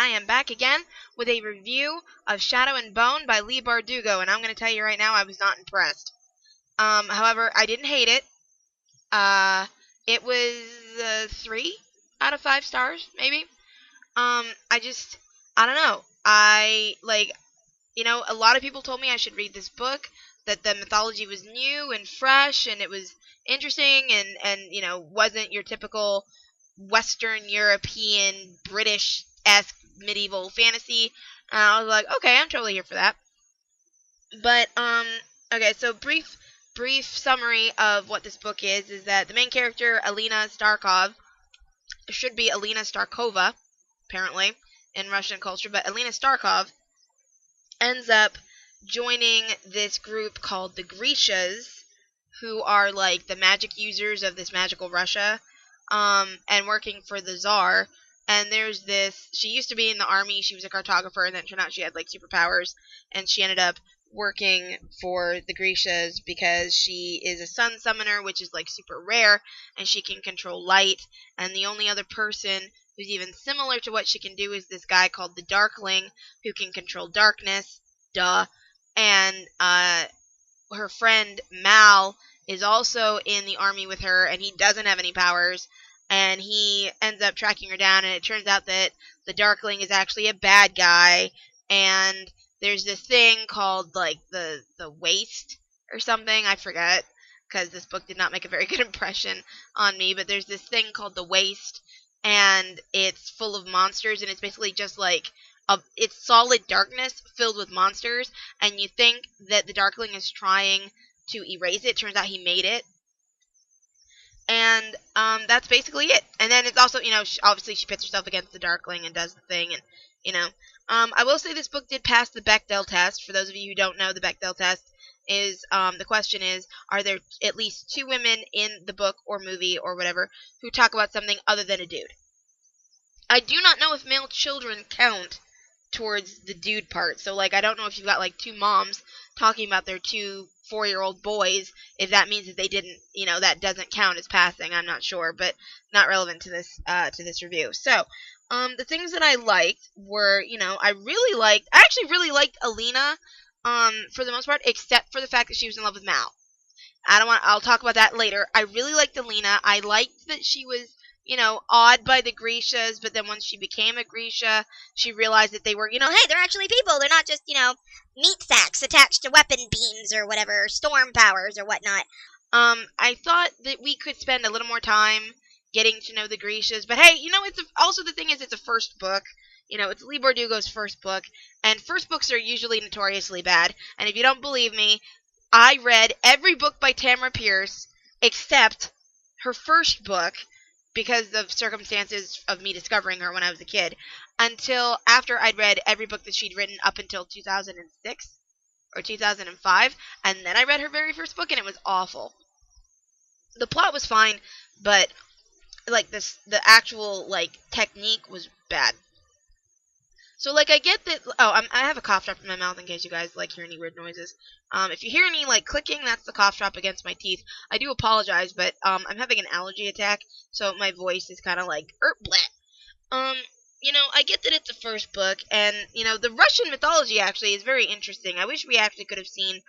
I am back again with a review of Shadow and Bone by Leigh Bardugo, and I'm going to tell you right now I was not impressed. However, I didn't hate it. It was 3 out of 5 stars, maybe. I don't know. A lot of people told me I should read this book, that the mythology was new and fresh, and it was interesting, and wasn't your typical Western European British-esque medieval fantasy. I was like, okay, I'm totally here for that. But okay, so brief summary of what this book is that the main character, Alina Starkov, should be Alina Starkova, apparently, in Russian culture, but Alina Starkov ends up joining this group called the Grishas, who are like the magic users of this magical Russia, and working for the Tsar. And there's this, she used to be in the army, she was a cartographer, and then it turned out she had like superpowers, and she ended up working for the Grishas because she is a sun summoner, which is like super rare, and she can control light, and the only other person who's even similar to what she can do is this guy called the Darkling, who can control darkness, and her friend Mal is also in the army with her, and he doesn't have any powers, and he ends up tracking her down, and it turns out that the Darkling is actually a bad guy, and there's this thing called, like, the Waste or something, I forget, because this book did not make a very good impression on me, but there's this thing called the Waste, and it's full of monsters, and it's basically just, like, it's solid darkness filled with monsters, and you think that the Darkling is trying to erase it. Turns out he made it. And that's basically it. And then it's also, obviously she pits herself against the Darkling and does the thing, and, I will say this book did pass the Bechdel test. For those of you who don't know, the Bechdel test is, the question is, are there at least 2 women in the book or movie or whatever who talk about something other than a dude? I do not know if male children count towards the dude part. So, like, I don't know if you've got, like, 2 moms talking about their 2 4-year-old boys, if that means that they didn't, that doesn't count as passing. I'm not sure, but not relevant to this review. So, the things that I liked were, I actually really liked Alina, for the most part, except for the fact that she was in love with Mal. I'll talk about that later. I really liked Alina. I liked that she was, awed by the Grishas, but then once she became a Grisha, she realized that they were, hey, they're actually people. They're not just, meat sacks attached to weapon beams or whatever, storm powers or whatnot. I thought that we could spend a little more time getting to know the Grishas, but hey, also the thing is, it's a first book. It's Leigh Bardugo's first book, and first books are usually notoriously bad, and if you don't believe me, I read every book by Tamara Pierce except her first book, because of circumstances of me discovering her when I was a kid, until after I'd read every book that she'd written up until 2006 or 2005, and then I read her very first book, and it was awful. The plot was fine, but, like, the actual, like, technique was bad. So, like, I get that. I have a cough drop in my mouth in case you guys like hear any weird noises. If you hear any like clicking, that's the cough drop against my teeth. I do apologize, but I'm having an allergy attack, so my voice is kind of like bleh. I get that it's the first book, and the Russian mythology actually is very interesting. I wish we actually could have seen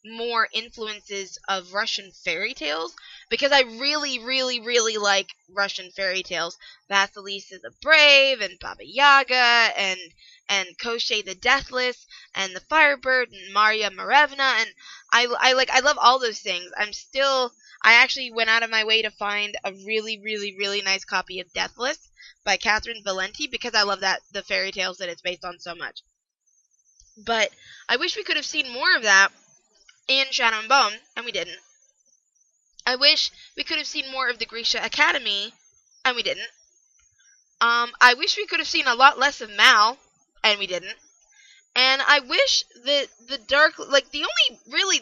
more influences of Russian fairy tales, because I really, really, really like Russian fairy tales. Vasilisa the Brave, and Baba Yaga, and Koshchei the Deathless, and the Firebird, and Marya Marevna, and I love all those things. I actually went out of my way to find a really, really, really nice copy of Deathless by Catherine Valenti, because I love the fairy tales that it's based on so much. But I wish we could have seen more of that in Shadow and Bone, and we didn't. I wish we could have seen more of the Grisha Academy, and we didn't. I wish we could have seen a lot less of Mal, and we didn't. And I wish that the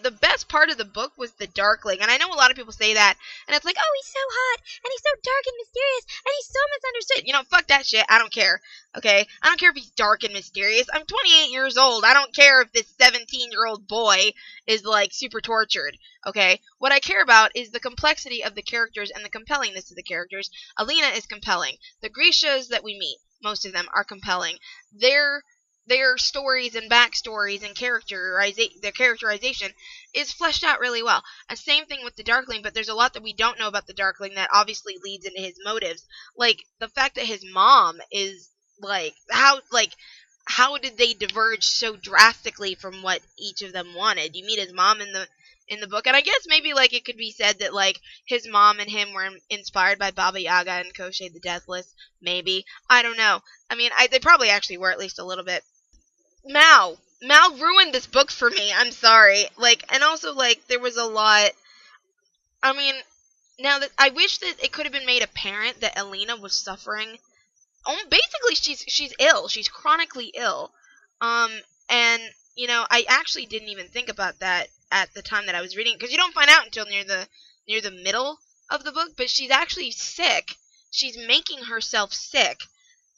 the best part of the book was the Darkling. And I know a lot of people say that, and it's like, oh, he's so hot, and he's so dark and mysterious, and he's so misunderstood. You know, fuck that shit. I don't care. Okay? I don't care if he's dark and mysterious. I'm 28 years old. I don't care if this 17-year-old boy is, like, super tortured. Okay? What I care about is the complexity of the characters and the compellingness of the characters. Alina is compelling. The Grishas that we meet, most of them, are compelling. Their stories and backstories and their characterization is fleshed out really well. And same thing with the Darkling, but there's a lot that we don't know about the Darkling that obviously leads into his motives. Like, the fact that his mom is, how did they diverge so drastically from what each of them wanted? You meet his mom in the book, and I guess maybe, like, it could be said that, like, his mom and him were inspired by Baba Yaga and Koschei the Deathless, maybe. I don't know. I mean, they probably actually were, at least a little bit. Mal ruined this book for me. I'm sorry. Like, and also, like, there was a lot. I mean, now that I wish that it could have been made apparent that Alina was suffering. Basically, she's ill. She's chronically ill. And you know, I actually didn't even think about that at the time that I was reading, because you don't find out until near the middle of the book. But she's actually sick. She's making herself sick,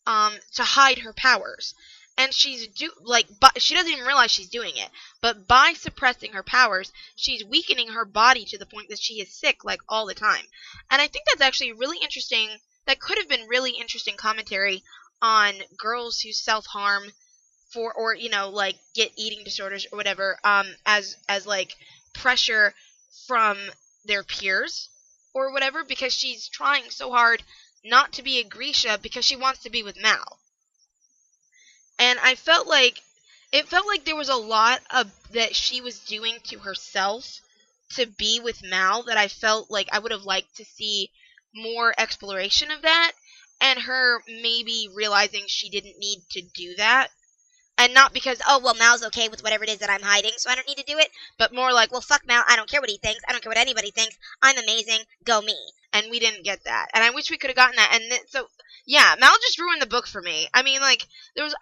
to hide her powers. And she doesn't even realize she's doing it. But by suppressing her powers, she's weakening her body to the point that she is sick, like, all the time. And I think that's actually really interesting. That could have been really interesting commentary on girls who self-harm or, you know, like, get eating disorders or whatever, as like, pressure from their peers or whatever, because she's trying so hard not to be a Grisha because she wants to be with Mal. And it felt like there was a lot of that she was doing to herself to be with Mal that I felt like I would have liked to see more exploration of that, and her maybe realizing she didn't need to do that. And not because, oh, well, Mal's okay with whatever it is that I'm hiding, so I don't need to do it, but more like, well, fuck Mal, I don't care what he thinks, I don't care what anybody thinks, I'm amazing, go me. And we didn't get that. And I wish we could have gotten that. And so, yeah, Mal just ruined the book for me. I mean, like,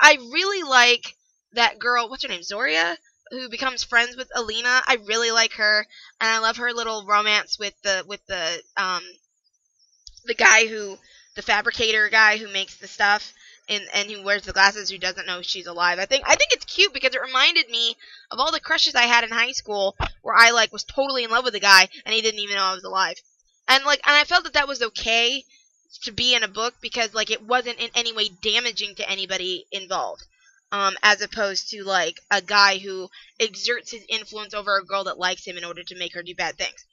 I really like that girl, what's her name, Zoria? Who becomes friends with Alina. I really like her, and I love her little romance with the guy the fabricator guy who makes the stuff. And who wears the glasses, who doesn't know she's alive. I think it's cute because it reminded me of all the crushes I had in high school where I, like, was totally in love with a guy and he didn't even know I was alive. And, like, and I felt that was okay to be in a book because, like, it wasn't in any way damaging to anybody involved. As opposed to, like, a guy who exerts his influence over a girl that likes him in order to make her do bad things.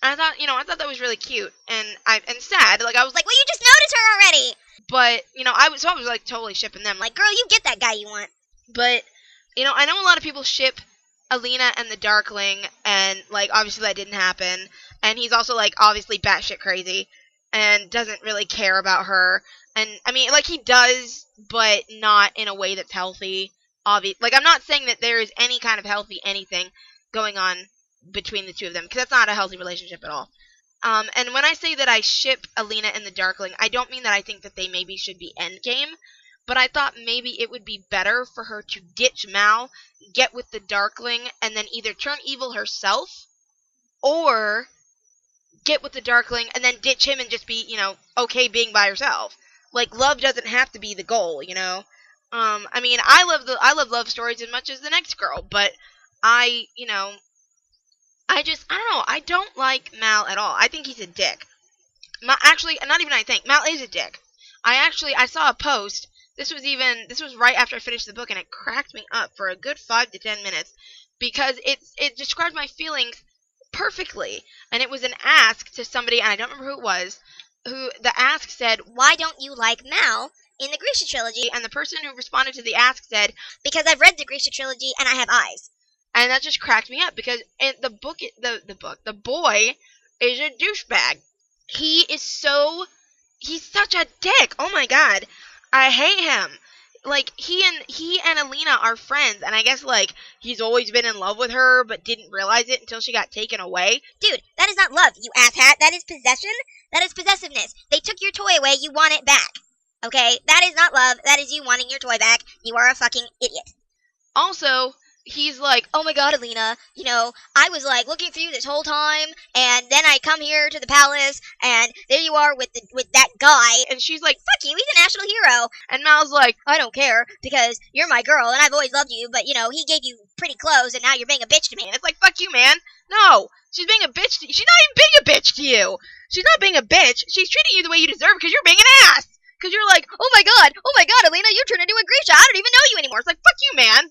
And I thought that was really cute and sad. Like, I was like, well, you just noticed her already. But, you know, I was like totally shipping them. Like, girl, you get that guy you want. But, you know, I know a lot of people ship Alina and the Darkling, and, like, obviously that didn't happen. And he's also, like, obviously batshit crazy and doesn't really care about her. And, I mean, like, he does, but not in a way that's healthy. Like, I'm not saying that there is any kind of healthy anything going on between the two of them, because that's not a healthy relationship at all. And when I say that I ship Alina and the Darkling, I don't mean that I think that they maybe should be endgame, but I thought maybe it would be better for her to ditch Mal, get with the Darkling, and then either turn evil herself, or get with the Darkling and then ditch him and just be, you know, okay being by herself. Like, love doesn't have to be the goal, you know? I mean, I love love stories as much as the next girl, but I don't know, I don't like Mal at all. I think he's a dick. Actually, not even I think. Mal is a dick. I saw a post. This was right after I finished the book, and it cracked me up for a good 5 to 10 minutes, because it described my feelings perfectly. And it was an ask to somebody, and I don't remember who it was, who the ask said, why don't you like Mal in the Grisha trilogy? And the person who responded to the ask said, because I've read the Grisha trilogy and I have eyes. And that just cracked me up, because in the boy is a douchebag. He's such a dick. Oh my god. I hate him. Like, he and Alina are friends, and I guess, like, he's always been in love with her, but didn't realize it until she got taken away. Dude, that is not love, you asshat. That is possession. That is possessiveness. They took your toy away, you want it back. Okay? That is not love. That is you wanting your toy back. You are a fucking idiot. Also, he's like, oh my god, Alina, you know, I was like looking for you this whole time, and then I come here to the palace, and there you are with that guy. and she's like, fuck you, he's a national hero. And Mal's like, I don't care, because you're my girl, and I've always loved you, but you know, he gave you pretty clothes, and now you're being a bitch to me. and it's like, fuck you, man. No, she's being a bitch to you. She's not even being a bitch to you. She's not being a bitch. She's treating you the way you deserve because you're being an ass. Because you're like, oh my god, Alina, you turned into a Grisha, I don't even know you anymore. It's like, fuck you, man.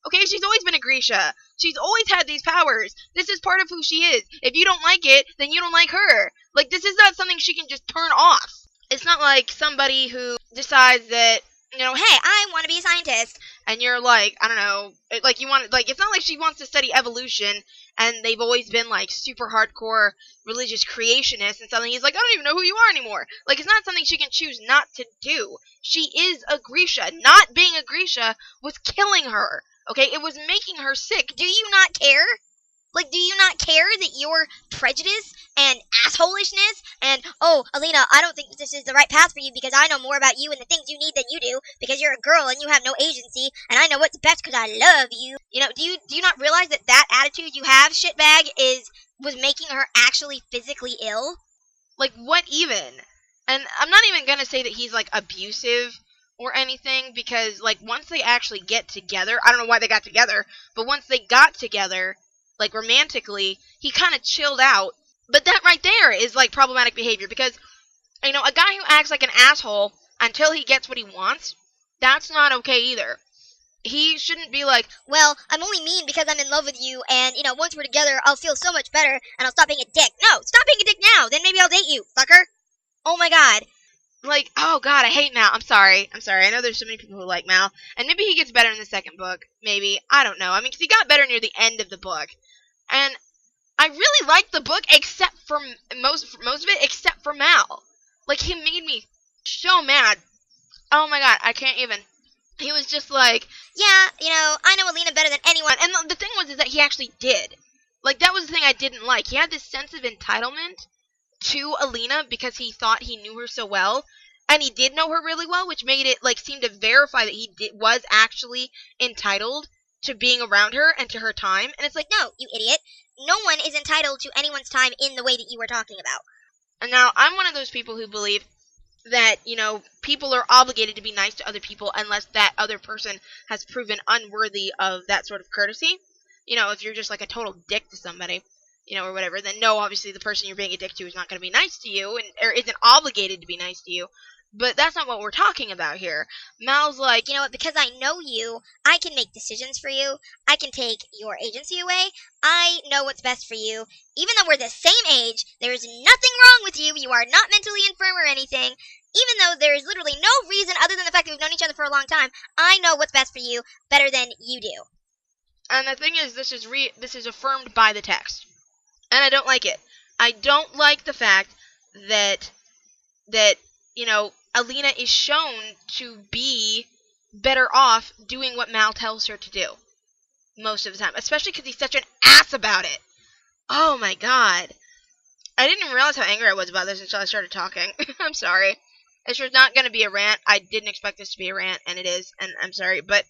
Okay, she's always been a Grisha. She's always had these powers. This is part of who she is. If you don't like it, then you don't like her. Like, this is not something she can just turn off. It's not like somebody who decides that, you know, hey, I want to be a scientist. And you're like, I don't know, like you want, like, it's not like she wants to study evolution and they've always been like super hardcore religious creationists and something. He's like, I don't even know who you are anymore. Like, it's not something she can choose not to do. She is a Grisha. Not being a Grisha was killing her. Okay, it was making her sick. Do you not care? Like, do you not care that your prejudice and assholishness and, oh, Alina, I don't think this is the right path for you because I know more about you and the things you need than you do because you're a girl and you have no agency and I know what's best because I love you. You know, do you not realize that that attitude you have, shitbag, was making her actually physically ill? Like, what even? And I'm not even gonna say that he's, like, abusive or anything, because, like, once they actually get together, I don't know why they got together, but once they got together, like, romantically, he kind of chilled out. But that right there is, like, problematic behavior, because, you know, a guy who acts like an asshole until he gets what he wants, that's not okay either. He shouldn't be like, well, I'm only mean because I'm in love with you, and, you know, once we're together, I'll feel so much better, and I'll stop being a dick. No, stop being a dick now, then maybe I'll date you, sucker. Oh my god. Like, oh god, I hate Mal. I'm sorry. I know there's so many people who like Mal. And maybe he gets better in the second book. Maybe. I don't know. I mean, because he got better near the end of the book. And I really liked the book, except for most of it, except for Mal. Like, he made me so mad. Oh my god, I can't even. He was just like, yeah, you know, I know Alina better than anyone. And the thing was is that he actually did. Like, that was the thing I didn't like. He had this sense of entitlement to Alina because he thought he knew her so well, and he did know her really well, which made it, like, seem to verify that he was actually entitled to being around her and to her time. And it's like, no, you idiot. No one is entitled to anyone's time in the way that you were talking about. And now, I'm one of those people who believe that, you know, people are obligated to be nice to other people unless that other person has proven unworthy of that sort of courtesy. You know, if you're just, like, a total dick to somebody, you know, or whatever, then no, obviously the person you're being a dick to is not going to be nice to you, or isn't obligated to be nice to you. But that's not what we're talking about here. Mal's like, you know what, because I know you, I can make decisions for you, I can take your agency away, I know what's best for you. Even though we're the same age, there is nothing wrong with you, you are not mentally infirm or anything, even though there is literally no reason other than the fact that we've known each other for a long time, I know what's best for you better than you do. And the thing is, this is affirmed by the text. And I don't like it. I don't like the fact that, you know, Alina is shown to be better off doing what Mal tells her to do most of the time, especially because he's such an ass about it. Oh my god. I didn't even realize how angry I was about this until I started talking. I'm sorry. This was not going to be a rant. I didn't expect this to be a rant, and it is, and I'm sorry. But,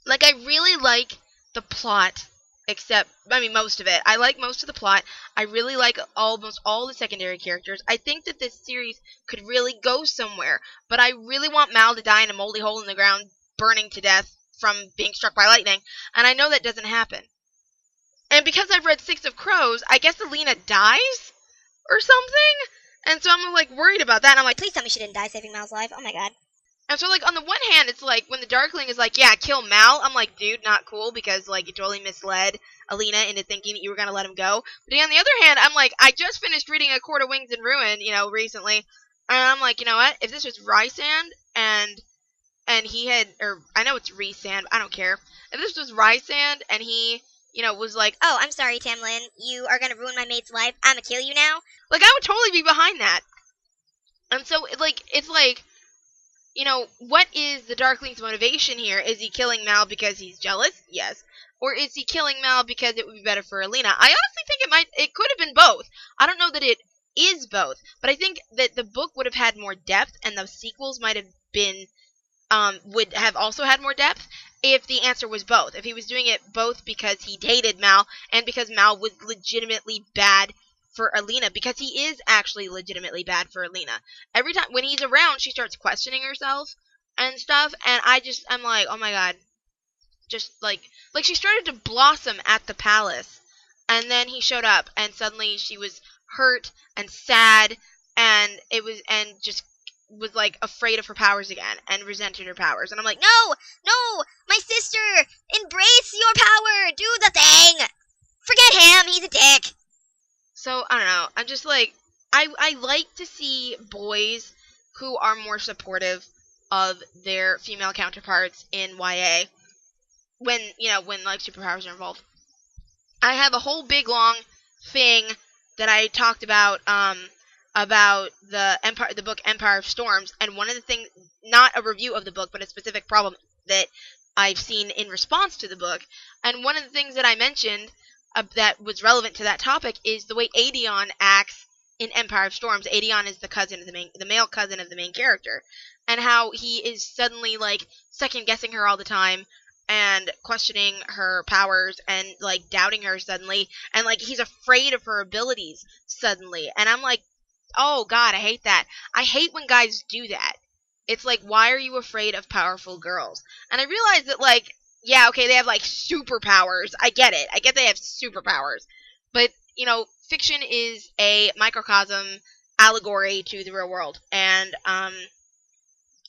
like, I really like the plot, except, I mean, most of it. I like most of the plot. I really like almost all the secondary characters. I think that this series could really go somewhere, but I really want Mal to die in a moldy hole in the ground, burning to death from being struck by lightning, and I know that doesn't happen. And because I've read Six of Crows, I guess Alina dies? Or something? And so I'm, like, worried about that, and I'm like, please tell me she didn't die saving Mal's life. Oh my god. And so, like, on the one hand, it's like, when the Darkling is like, yeah, kill Mal, I'm like, dude, not cool, because, like, you totally misled Alina into thinking that you were gonna let him go. But on the other hand, I'm like, I just finished reading A Court of Wings and Ruin, you know, recently, and I'm like, you know what, if this was Rysand, and he had, or, I know it's Rysand, I don't care, if this was Rysand, and he, you know, was like, oh, I'm sorry, Tamlin, you are gonna ruin my mate's life, I'ma kill you now? Like, I would totally be behind that. And so, like, it's like, you know, what is the Darkling's motivation here? Is he killing Mal because he's jealous? Yes. Or is he killing Mal because it would be better for Alina? I honestly think it could have been both. I don't know that it is both, but I think that the book would have had more depth, and the sequels might have been would have also had more depth if the answer was both. If he was doing it both because he hated Mal and because Mal was legitimately bad for Alina, because he is actually legitimately bad for Alina. Every time when he's around, she starts questioning herself and stuff, and I'm like, oh my god, just like she started to blossom at the palace, and then he showed up, and suddenly she was hurt and sad, and just was like afraid of her powers again and resented her powers, and I'm like, No, no, my sister, embrace your power, do the thing. Forget him, he's a dick. so I don't know. I'm just like, I like to see boys who are more supportive of their female counterparts in YA when like superpowers are involved. I have a whole big long thing that I talked about the book Empire of Storms, and one of the things, not a review of the book, but a specific problem that I've seen in response to the book, and one of the things that I mentioned that was relevant to that topic is the way Aedion acts in Empire of Storms. Aedion is the male cousin of the main character, and how he is suddenly like second guessing her all the time and questioning her powers and like doubting her suddenly, and like he's afraid of her abilities suddenly, and I'm like, oh god, I hate that. I hate when guys do that. It's like, why are you afraid of powerful girls? And I realize that, like, yeah, okay, they have like superpowers. I get it. I get they have superpowers. But, fiction is a microcosm allegory to the real world. And I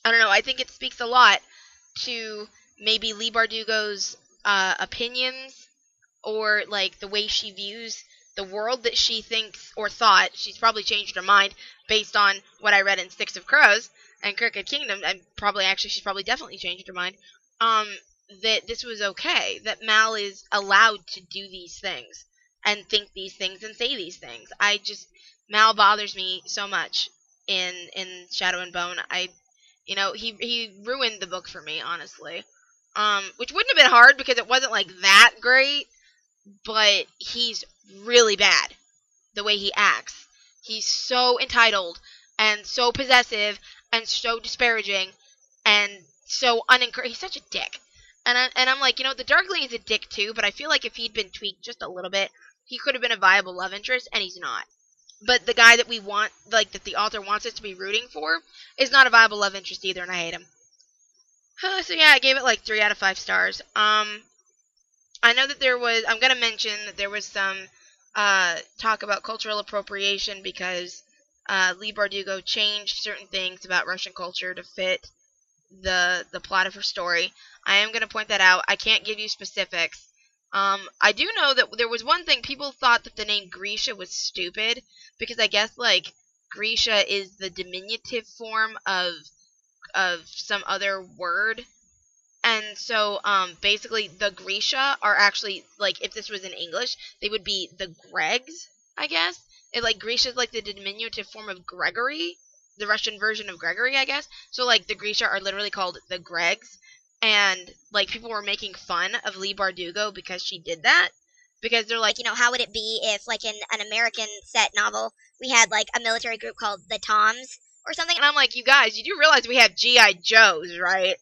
don't know, I think it speaks a lot to maybe Leigh Bardugo's opinions, or like the way she views the world that she thinks or thought. She's probably changed her mind based on what I read in Six of Crows and Crooked Kingdom, and she's probably definitely changed her mind. That this was okay, that Mal is allowed to do these things and think these things and say these things. Mal bothers me so much in Shadow and Bone. He ruined the book for me, honestly. Which wouldn't have been hard because it wasn't like that great, but he's really bad the way he acts. He's so entitled and so possessive and so disparaging and so unencouraging. He's such a dick. And I'm like, the Darkling is a dick too, but I feel like if he'd been tweaked just a little bit, he could have been a viable love interest, and he's not. But the guy that we want, like, that the author wants us to be rooting for, is not a viable love interest either, and I hate him. So yeah, I gave it like 3 out of 5 stars. I know that I'm going to mention that there was some talk about cultural appropriation because Leigh Bardugo changed certain things about Russian culture to fit the plot of her story. I am going to point that out. I can't give you specifics. I do know that there was one thing. People thought that the name Grisha was stupid because I guess, like, Grisha is the diminutive form of some other word. And so, basically, the Grisha are actually, like, if this was in English, they would be the Gregs, I guess. Grisha is, like, the diminutive form of Gregory, the Russian version of Gregory, I guess. So, like, the Grisha are literally called the Gregs. And, like, people were making fun of Leigh Bardugo because she did that. Because they're like, how would it be if, like, in an American set novel, we had, like, a military group called the Toms or something? And I'm like, you guys, you do realize we have G.I. Joes, right?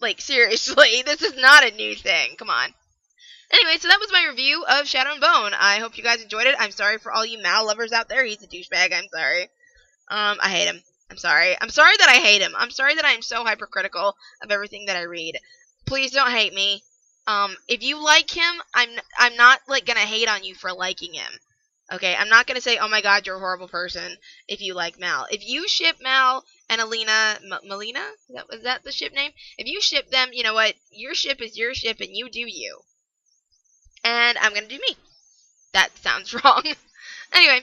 Like, seriously, this is not a new thing. Come on. Anyway, so that was my review of Shadow and Bone. I hope you guys enjoyed it. I'm sorry for all you Mal lovers out there. He's a douchebag. I'm sorry. I hate him. I'm sorry. I'm sorry that I hate him. I'm sorry that I am so hypercritical of everything that I read. Please don't hate me. If you like him, I'm not, like, gonna hate on you for liking him. Okay, I'm not gonna say, oh my god, you're a horrible person if you like Mal. If you ship Mal and Alina, Melina? Is that the ship name? If you ship them, you know what? Your ship is your ship and you do you. And I'm gonna do me. That sounds wrong. Anyway,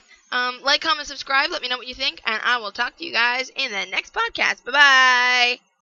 like, comment, subscribe, let me know what you think, and I will talk to you guys in the next podcast. Bye-bye!